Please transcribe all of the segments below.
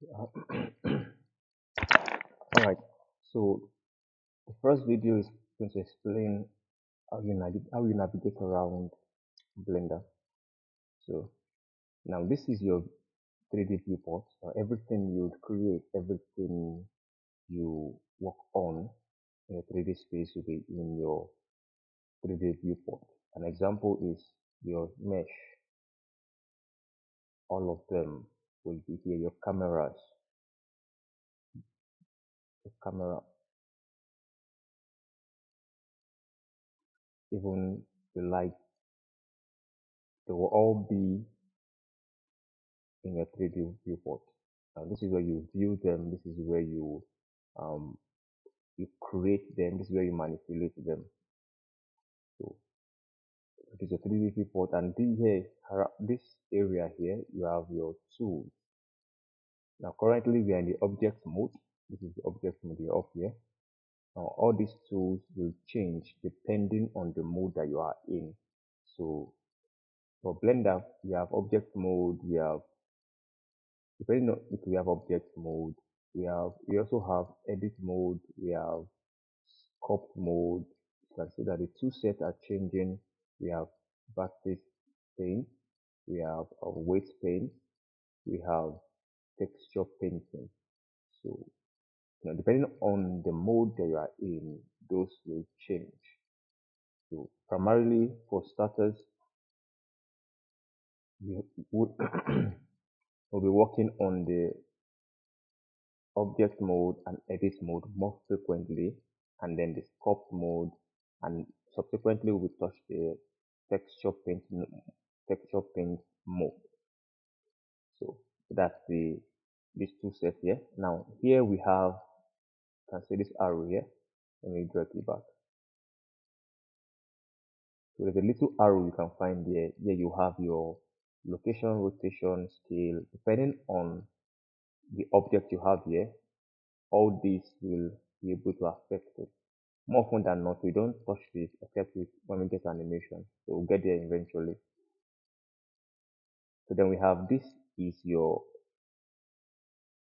All right. So the first video is going to explain how you navigate around Blender. So now this is your 3D viewport. So everything you create, everything you work on in your 3D space will be in your 3D viewport. An example is your mesh. All of them will be here. Your cameras, your camera, even the light, they will all be in your 3D viewport. This is where you view them. This is where um, you create them. This is where you manipulate them. So it is a 3D viewport, and this area here, you have your tools. Now currently we are in the object mode. This is the object mode here up here. Now all these tools will change depending on the mode that you are in. So for Blender, we have object mode. We have depending on if we have object mode, we also have edit mode. We have sculpt mode. You can see that the two sets are changing. We have backspace paint, we have weight paint, we have texture painting. So depending on the mode that you are in, those will change. So primarily for starters, we will we'll be working on the object mode and edit mode more frequently, and then the sculpt mode, and subsequently we touch the texture paint texture paint mode. So that's these two sets here. Now here we have, you can see this arrow here. Let me drag it back. So there's a little arrow you can find there. Here you have your location, rotation, scale. Depending on the object you have here, all these will be able to affect it. More often than not, we don't touch this except when we get animation. So we'll get there eventually. So then we have this is your,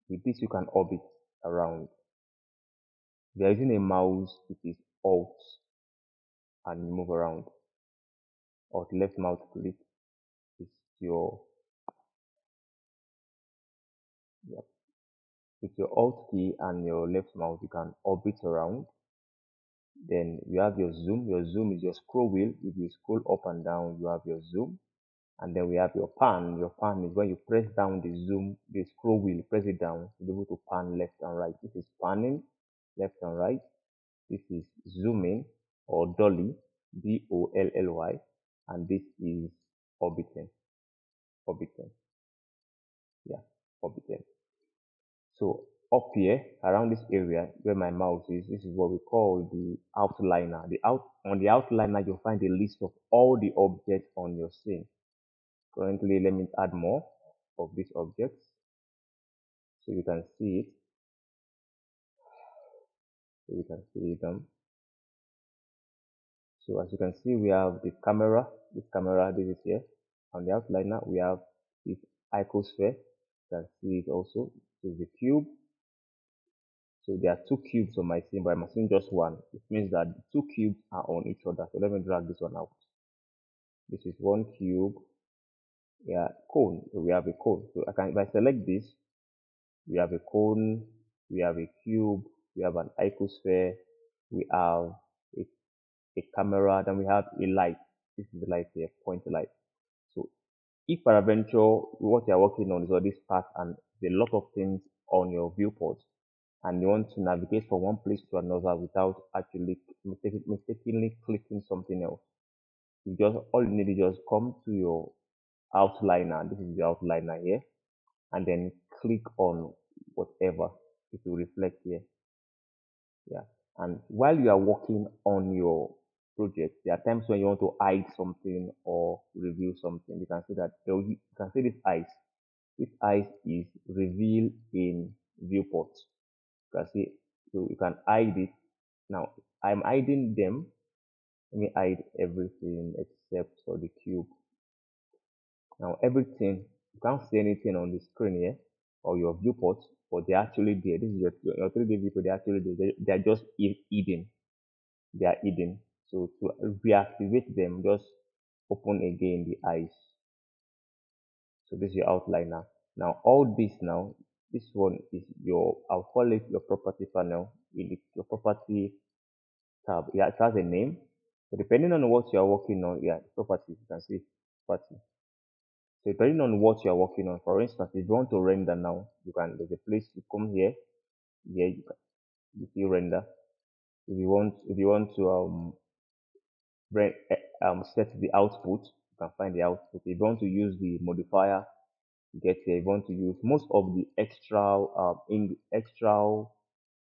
with this you can orbit around. If you're using a mouse, it is Alt and move around. Or left mouse click is your, yep. With your Alt key and your left mouse, you can orbit around. Then you have your zoom. Your zoom is your scroll wheel. If you scroll up and down, you have your zoom. And then we have your pan. Your pan is when you press down the zoom, the scroll wheel, press it down to be able to pan left and right. This is panning left and right. This is zooming or dolly, D-O-L-L-Y, and this is orbiting, orbiting, yeah, orbiting. So up here around this area where my mouse is, this is what we call the outliner. On the outliner you'll find a list of all the objects on your scene. Currently, let me add more of these objects so you can see it. So you can see them. So as you can see, we have the camera. This camera, this is here. On the outliner, we have this icosphere. You can see it also. This is the cube. So there are two cubes on my scene, but I'm seeing just one. It means that the two cubes are on each other. So let me drag this one out. This is one cube. Yeah, cone. So we have a cone. So if I select this, we have a cone, we have a cube, we have an icosphere, we have a, a camera, then we have a light. This is the light here, point light. So if peradventure what you are working on is all this part and there's a lot of things on your viewport and you want to navigate from one place to another without actually mistakenly clicking something else, you just all you need is just come to your outliner. This is the outliner here, and then click on whatever it will reflect here. Yeah. And while you are working on your project, there are times when you want to hide something or review something. You can see that you can see this eyes. This eyes is revealed in viewport. You can see, so you can hide it. Now I'm hiding them. Let me hide everything except for the cube. Now everything, you can't see anything on the screen here. or your viewport, but they're actually there. This is your 3D viewport, they're actually there. They're just hidden. They are hidden. So to reactivate them, just open again the eyes. So this is your outline now. Now all this now, this one is your, I'll call it your property panel in your property tab. Yeah, it has a name. So depending on what you are working on, yeah, properties, you can see property. So depending on what you are working on, for instance, if you want to render now, you can, there's a place you come here, here you see render. If you want to set the output, you can find the output. If you want to use the modifier, you get here. If you want to use most of the extra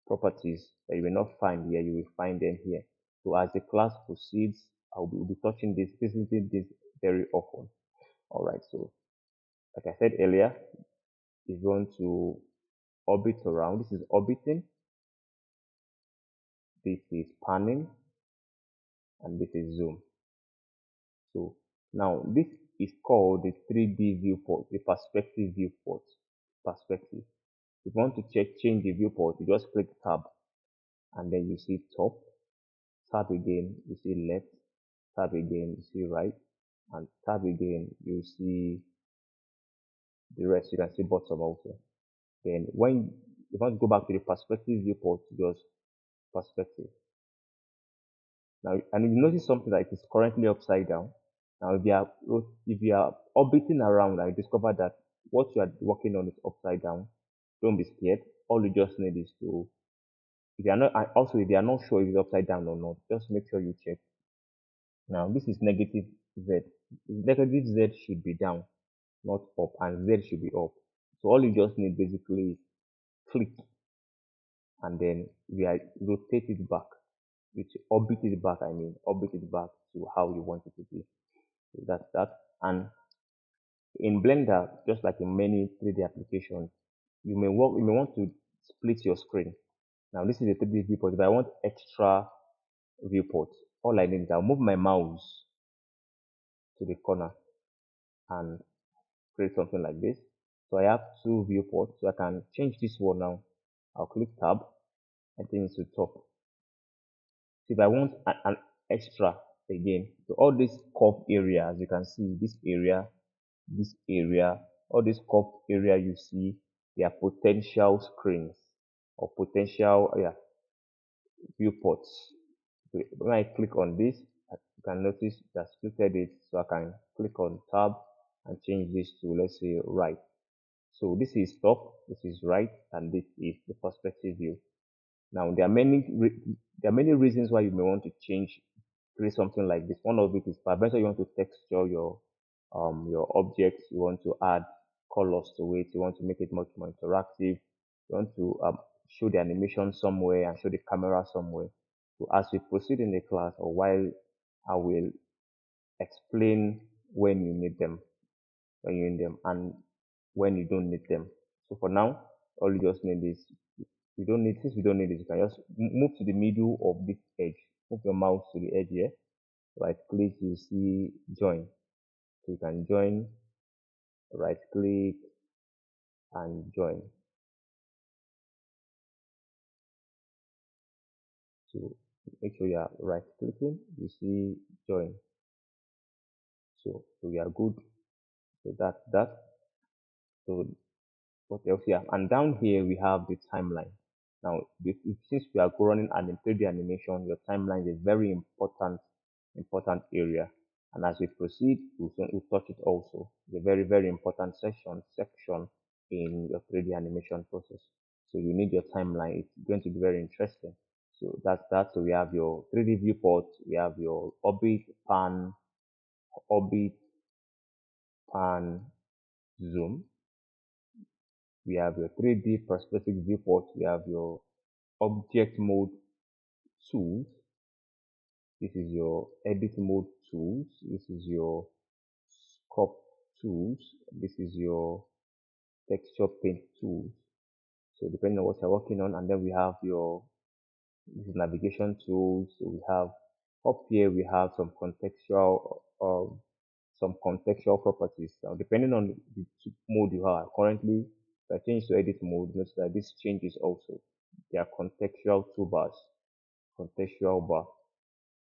properties that you will not find here, you will find them here. So as the class proceeds, will be touching this, visiting this very often. All right. So like I said earlier, if you want to orbit around, this is orbiting, this is panning, and this is zoom. So now this is called the 3D viewport, the perspective viewport. Perspective. If you want to change the viewport, you just click tab and then you see top, tab again, you see left, tab again, you see right, and tab again, you see the rest. You can see bottom also. Then when you want to go back to the perspective viewport, just perspective. Now, and you notice something that it is currently upside down. Now, if you are orbiting around, I discover that what you are working on is upside down. Don't be scared. All you just need is to, if you are not, and also if you are not sure if it's upside down or not, just make sure you check. Now, this is negative Z. Negative Z should be down, not up, and Z should be up. So all you just need basically is click, and then we are rotate it back, which orbit it back. I mean, orbit it back to how you want it to be. So that's that. And in Blender, just like in many 3D applications, you may want to split your screen. Now this is a 3D viewport. If I want extra viewport, all I need is I'll move my mouse to the corner and create something like this. So I have two viewports, so I can change this one now. I'll click tab, I think it's to top. So if I want an extra again, so all this curved area, as you can see, this area, all this curved area you see, they are potential screens or potential, yeah, viewports. So when I click on this, you can notice that splitted it, so I can click on tab and change this to, let's say, right. So this is top, this is right, and this is the perspective view. Now there are many reasons why you may want to create something like this. One of it is perhaps you want to texture your objects, you want to add colors to it, you want to make it much more interactive, you want to show the animation somewhere and show the camera somewhere. So as we proceed in the class, or while I will explain when you need them, and when you don't need them. So for now, all you just need is, since we don't need it, you can just move to the middle of this edge. Move your mouse to the edge here. Right click, you see join. So you can join, right click and join. So make sure you are right clicking, you see join. So we are good. So that's that. So what else here? And down here we have the timeline. Now, since we are running an 3D animation, your timeline is a very important area. And as we proceed, we'll touch it also. It's a very, very important section in your 3D animation process. So you need your timeline. It's going to be very interesting. So that's that. So we have your 3D viewport, we have your orbit, pan, zoom. We have your 3D perspective viewport, we have your object mode tools. This is your edit mode tools. This is your sculpt tools. This is your texture paint tools. So depending on what you're working on, and then we have your navigation tools. So we have up here we have some contextual properties. Now depending on the mode you are currently, If I change to edit mode, notice that this changes also. There are contextual toolbars, contextual bar.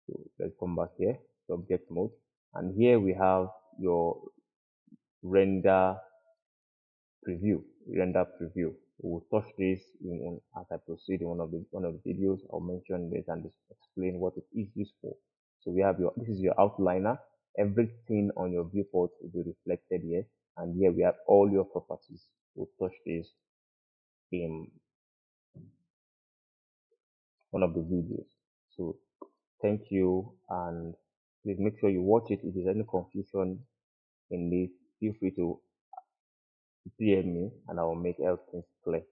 So let's come back here to object mode. And here we have your render preview, render preview. We will touch this as I proceed in one of the videos. I'll mention this and explain what it is used for. So we have this is your outliner. Everything on your viewport will be reflected here, and here we have all your properties. We'll touch this in one of the videos. So thank you, and please make sure you watch it. If there's any confusion in this, feel free to PM me and I will make everything clear.